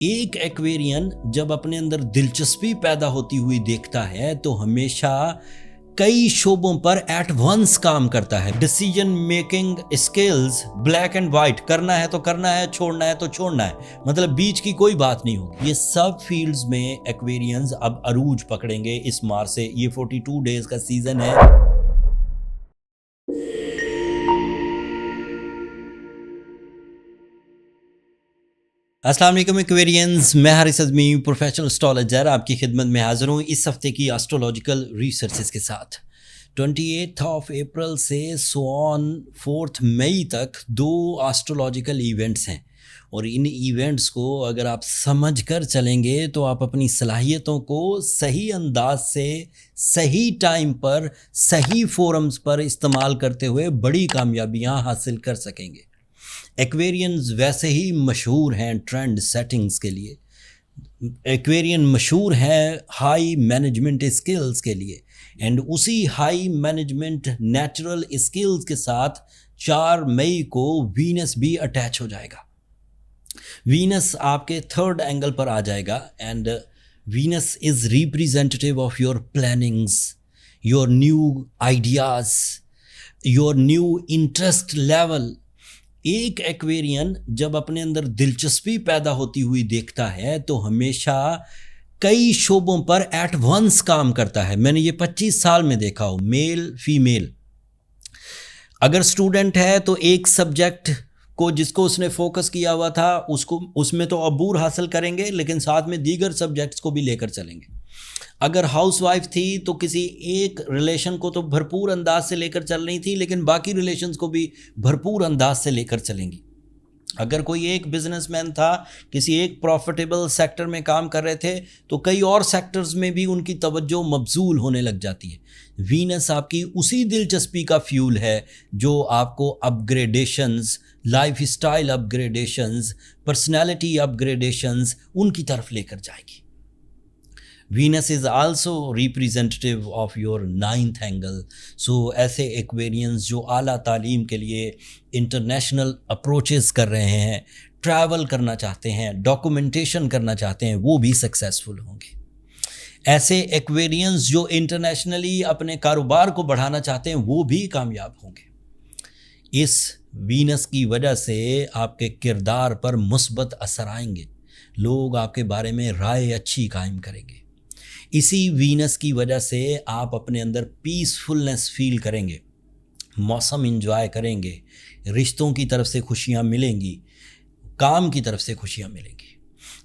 एक एक्वेरियन जब अपने अंदर दिलचस्पी पैदा होती हुई देखता है तो हमेशा कई शोबों पर एट वंस काम करता है। Decision making skills black and white, करना है तो करना है, छोड़ना है तो छोड़ना है, मतलब बीच की कोई बात नहीं होगी। ये सब फील्ड्स में एक्वेरियंस अब अरूज पकड़ेंगे इस मार्च से। ये 42 डेज का सीजन है। अस्सलाम वालेकुम एक्वेरियंस, मैं हारिस अज़मी प्रोफेशनल एस्ट्रोलॉजर आपकी खिदमत में हाजिर हूँ इस हफ्ते की एस्ट्रोलॉजिकल रिसर्चेस के साथ। 28 ऑफ अप्रैल से ऑन 4 मई तक 2 एस्ट्रोलॉजिकल इवेंट्स हैं और इन इवेंट्स को अगर आप समझ कर चलेंगे तो आप अपनी सलाहियतों को सही अंदाज से सही टाइम पर सही फोरम्स पर इस्तेमाल करते हुए बड़ी कामयाबियाँ हासिल कर सकेंगे। एक्वेरियंस वैसे ही मशहूर हैं ट्रेंड सेटिंग्स के लिए। एक्वेरियन मशहूर है हाई मैनेजमेंट स्किल्स के लिए एंड उसी हाई मैनेजमेंट नेचुरल स्किल्स के साथ 4 मई को वीनस भी अटैच हो जाएगा। वीनस आपके 3rd एंगल पर आ जाएगा and Venus is representative of your plannings, your new ideas, your new interest level. एक एक्वेरियन जब अपने अंदर दिलचस्पी पैदा होती हुई देखता है तो हमेशा कई शोबों पर एट वंस काम करता है। मैंने ये 25 साल में देखा हो, मेल फीमेल। अगर स्टूडेंट है तो एक सब्जेक्ट को जिसको उसने फोकस किया हुआ था उसको उसमें तो अबूर हासिल करेंगे, लेकिन साथ में दीगर सब्जेक्ट्स को भी लेकर चलेंगे। अगर हाउसवाइफ थी तो किसी एक रिलेशन को तो भरपूर अंदाज से लेकर चल रही थी, लेकिन बाकी रिलेशंस को भी भरपूर अंदाज से लेकर चलेंगी। अगर कोई एक बिजनेसमैन था, किसी एक प्रॉफिटेबल सेक्टर में काम कर रहे थे तो कई और सेक्टर्स में भी उनकी तवज्जो मबजूल होने लग जाती है। वीनस आपकी उसी दिलचस्पी का फ्यूल है जो आपको upgradations, life style upgradations, personality upgradations उनकी तरफ लेकर जाएगी। Venus is also representative of your 9th angle। सो ऐसे एक्वेरियंस जो आला तालीम के लिए इंटरनेशनल अप्रोचेस कर रहे हैं, ट्रैवल करना चाहते हैं, डॉक्यूमेंटेशन करना चाहते हैं, वो भी सक्सेसफुल होंगे। ऐसे एक्वेरियंस जो इंटरनेशनली अपने कारोबार को बढ़ाना चाहते हैं वो भी कामयाब होंगे। इस वीनस की वजह से आपके किरदार पर मुस्बत असर आएंगे, लोग आपके बारे में राय अच्छी कायम करेंगे। इसी वीनस की वजह से आप अपने अंदर पीसफुलनेस फील करेंगे, मौसम इंजॉय करेंगे, रिश्तों की तरफ से खुशियाँ मिलेंगी, काम की तरफ से खुशियाँ मिलेंगी।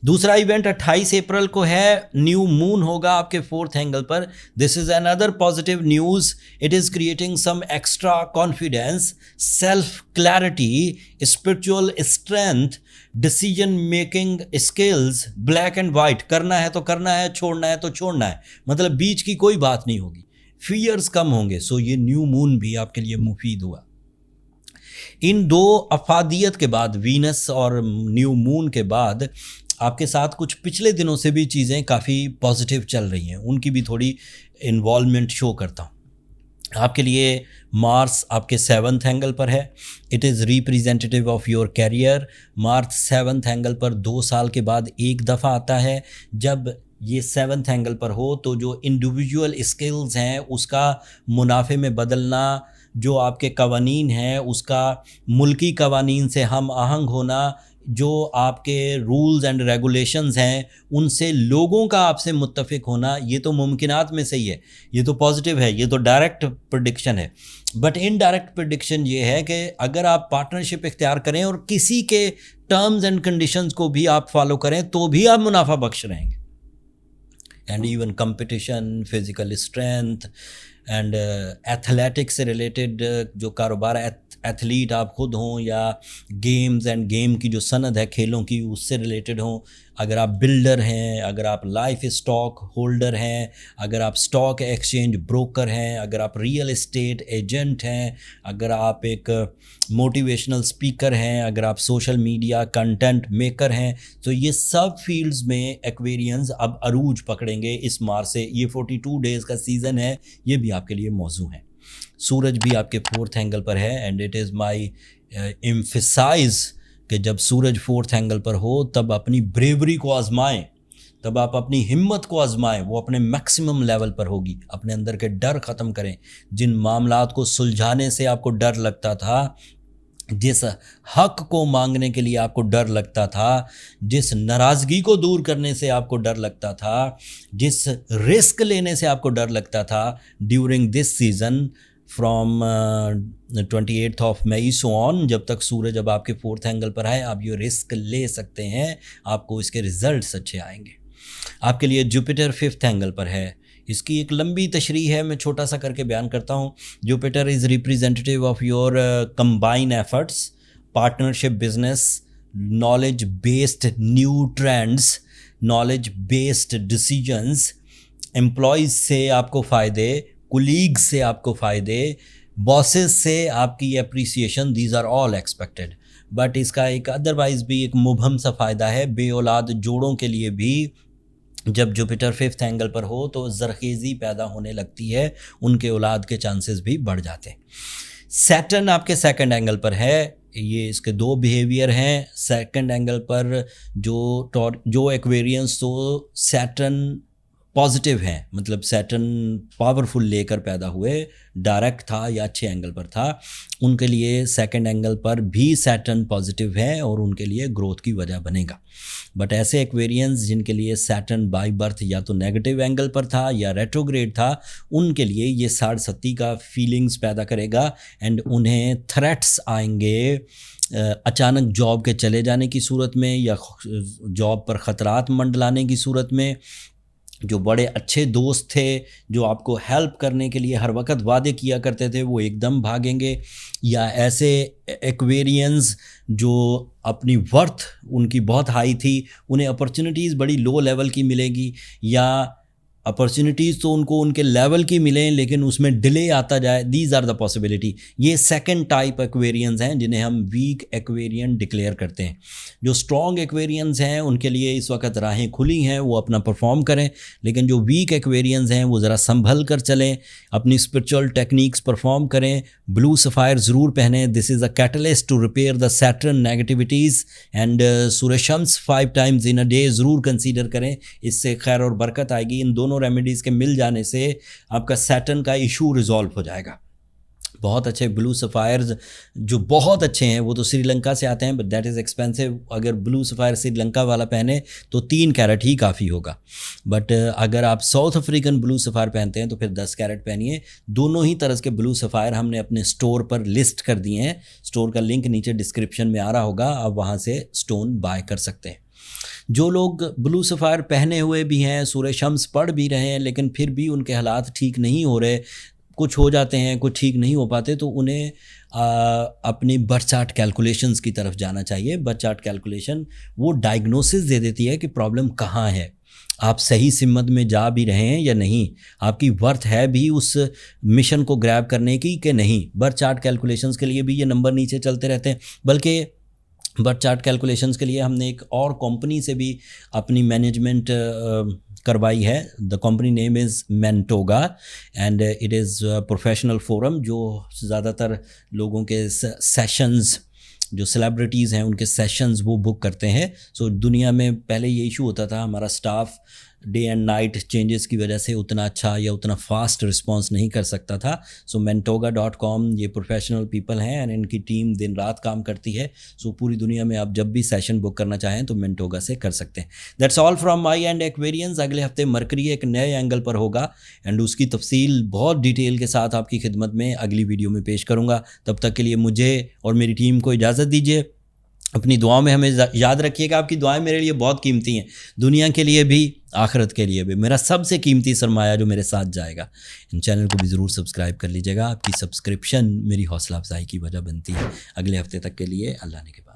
दूसरा इवेंट 28 अप्रैल को है, न्यू मून होगा आपके 4th एंगल पर। This is another positive news. It is creating some extra confidence, self clarity, spiritual strength, decision making skills black and white, करना है तो करना है, छोड़ना है तो छोड़ना है, मतलब बीच की कोई बात नहीं होगी। फियर्स कम होंगे। सो ये न्यू मून भी आपके लिए मुफीद हुआ। इन 2 अफादियत के बाद, वीनस और न्यू मून के बाद, आपके साथ कुछ पिछले दिनों से भी चीज़ें काफ़ी पॉजिटिव चल रही हैं, उनकी भी थोड़ी इन्वॉल्वमेंट शो करता हूँ। आपके लिए मार्स आपके 7th एंगल पर है। It is representative of your career. Mars 7th angle पर 2 साल के बाद एक दफ़ा आता है। जब ये 7th एंगल पर हो तो जो इंडिविजुअल स्किल्स हैं उसका मुनाफे में बदलना, जो आपके कवानीन हैं उसका मुल्की कवानीन से हम आहंग होना, जो आपके रूल्स एंड रेगुलेशंस हैं उनसे लोगों का आपसे मुत्तफ़िक होना, ये तो मुमकिनात में से ही है, ये तो पॉजिटिव है, ये तो डायरेक्ट प्रेडिक्शन है। बट इनडायरेक्ट प्रेडिक्शन ये है कि अगर आप पार्टनरशिप इख्तियार करें और किसी के टर्म्स एंड कंडीशंस को भी आप फॉलो करें तो भी आप मुनाफा बख्श रहेंगे। And even competition, physical strength and athletics से रिलेटेड जो कारोबार, एथलीट आप खुद हों या गेम्स एंड गेम की जो सनद है खेलों की उससे रिलेटेड हों, अगर आप बिल्डर हैं, अगर आप लाइफ स्टॉक होल्डर हैं, अगर आप स्टॉक एक्सचेंज ब्रोकर हैं, अगर आप रियल एस्टेट एजेंट हैं, अगर आप एक मोटिवेशनल स्पीकर हैं, अगर आप सोशल मीडिया कंटेंट मेकर हैं, तो ये सब फील्ड्स में एक्वेरियंस अब अरूज पकड़ेंगे इस मार्च से। ये 42 डेज़ का सीज़न है, ये भी आपके लिए मौजू है। सूरज भी आपके 4th एंगल पर है and it is my emphasise कि जब सूरज फोर्थ एंगल पर हो तब अपनी ब्रेवरी को आजमाएं, तब आप अपनी हिम्मत को आजमाएं, वो अपने मैक्सिमम लेवल पर होगी। अपने अंदर के डर ख़त्म करें। जिन मामलात को सुलझाने से आपको डर लगता था, जिस हक को मांगने के लिए आपको डर लगता था, जिस नाराज़गी को दूर करने से आपको डर लगता था, जिस रिस्क लेने से आपको डर लगता था, during this season from 28 of May so on, जब तक सूरज अब आपके फोर्थ एंगल पर है, आप ये रिस्क ले सकते हैं, आपको इसके रिजल्ट्स अच्छे आएंगे। आपके लिए जुपिटर फिफ्थ एंगल पर है। इसकी एक लंबी तशरीह है, मैं छोटा सा करके बयान करता हूँ। Jupiter is representative of your combine efforts, partnership business, knowledge based new trends, knowledge based decisions, employees से आपको फ़ायदे, कुलीग से आपको फ़ायदे, बॉसेस से आपकी appreciation, these are all expected. But इसका एक अदरवाइज़ भी एक मुबहम सा फ़ायदा है बे औलाद जोड़ों के लिए भी। जब जुपिटर फिफ्थ एंगल पर हो तो ज़रखेज़ी पैदा होने लगती है, उनके औलाद के चांसेस भी बढ़ जाते हैं। सैटर्न आपके सेकंड एंगल पर है। ये इसके दो बिहेवियर हैं। सेकंड एंगल पर जो एक्वेरियंस तो सैटर्न पॉजिटिव हैं, मतलब सैटर्न पावरफुल लेकर पैदा हुए, डायरेक्ट था या अच्छे एंगल पर था, उनके लिए सेकंड एंगल पर भी सैटर्न पॉजिटिव है और उनके लिए ग्रोथ की वजह बनेगा। बट ऐसे एक्वेरियंस जिनके लिए सैटर्न बाय बर्थ या तो नेगेटिव एंगल पर था या रेट्रोग्रेड था, उनके लिए ये 60-70 का फीलिंग्स पैदा करेगा एंड उन्हें थ्रेट्स आएंगे अचानक जॉब के चले जाने की सूरत में या जॉब पर ख़तरात मंडलाने की सूरत में। जो बड़े अच्छे दोस्त थे, जो आपको हेल्प करने के लिए हर वक्त वादे किया करते थे, वो एकदम भागेंगे। या ऐसे एक्वेरियंस जो अपनी वर्थ उनकी बहुत हाई थी, उन्हें अपॉर्चुनिटीज़ बड़ी लो लेवल की मिलेगी, या अपॉर्चुनिटीज़ तो उनको उनके लेवल की मिलें लेकिन उसमें डिले आता जाए। These are the possibility. ये सेकंड टाइप एक्वेरियंस हैं जिन्हें हम वीक एक्वेरियन डिक्लेयर करते हैं। जो स्ट्रॉन्ग एक्वेरियंस हैं उनके लिए इस वक्त राहें खुली हैं, वो अपना परफॉर्म करें। लेकिन जो वीक एक्वेरियंस हैं वो ज़रा संभल कर चलें, अपनी स्पिरिचुअल टेक्निक्स परफॉर्म करें, ब्लू सफ़ायर ज़रूर पहनें। This is a catalyst to repair the Saturn negativities and सूर्यशम्स 5 टाइम्स इन अ डे ज़रूर कंसीडर करें, इससे खैर और बरकत आएगी। इन दोनों रेमेडीज़ के मिल जाने से आपका सैटर्न का इशू रिजॉल्व हो जाएगा। बहुत अच्छे ब्लू सफ़ायर्स जो बहुत अच्छे हैं वो तो श्रीलंका से आते हैं, बट दैट इज़ एक्सपेंसिव। अगर ब्लू सफ़ायर श्रीलंका वाला पहने तो 3 कैरेट ही काफ़ी होगा। बट अगर आप साउथ अफ्रीकन ब्लू सफ़ायर पहनते हैं तो फिर 10 कैरेट पहनिए। दोनों ही तरह के ब्लू सफ़ायर हमने अपने स्टोर पर लिस्ट कर दिए हैं। स्टोर का लिंक नीचे डिस्क्रिप्शन में आ रहा होगा, आप वहाँ से स्टोन बाय कर सकते हैं। जो लोग ब्लू सफ़ायर पहने हुए भी हैं, सूर्य शम्स पढ़ भी रहे हैं, लेकिन फिर भी उनके हालात ठीक नहीं हो रहे, कुछ हो जाते हैं कुछ ठीक नहीं हो पाते, तो उन्हें अपनी बर्थ चार्ट कैलकुलेशंस की तरफ जाना चाहिए। बर्थ चार्ट कैलकुलेशन वो डायग्नोसिस दे देती है कि प्रॉब्लम कहाँ है, आप सही सिमत में जा भी रहे हैं या नहीं, आपकी वर्थ है भी उस मिशन को ग्रैब करने की कि नहीं। बर्थ चार्ट कैलकुलेशंस के लिए भी ये नंबर नीचे चलते रहते हैं। बल्कि बर्थ चार्ट कैलकुलेशंस के लिए हमने एक और कंपनी से भी अपनी मैनेजमेंट करवाई है। The company name is Mentoga and it is professional forum, जो ज़्यादातर लोगों के सेशंस, जो सेलिब्रिटीज़ हैं उनके सेशंस वो बुक करते हैं। सो दुनिया में पहले ये इशू होता था, हमारा staff day and night changes की वजह से उतना अच्छा या उतना फास्ट रिस्पांस नहीं कर सकता था। सो mentoga.com ये प्रोफेशनल पीपल हैं एंड इनकी टीम दिन रात काम करती है। सो पूरी दुनिया में आप जब भी सेशन बुक करना चाहें तो मेंटोगा से कर सकते हैं। That's all from my and Aquarians. अगले हफ्ते मरकरी एक नए एंगल पर होगा एंड उसकी तफसील बहुत डिटेल के साथ आपकी खिदमत में अगली वीडियो में पेश करूँगा। तब तक के लिए मुझे और मेरी टीम को इजाज़त दीजिए। अपनी दुआओं में हमें याद रखिएगा, आपकी दुआएं मेरे लिए बहुत कीमती हैं, दुनिया के लिए भी आखिरत के लिए भी। मेरा सबसे कीमती सरमाया जो मेरे साथ जाएगा। इन चैनल को भी ज़रूर सब्सक्राइब कर लीजिएगा, आपकी सब्सक्रिप्शन मेरी हौसला अफजाई की वजह बनती है। अगले हफ्ते तक के लिए अल्लाह ने के बाद।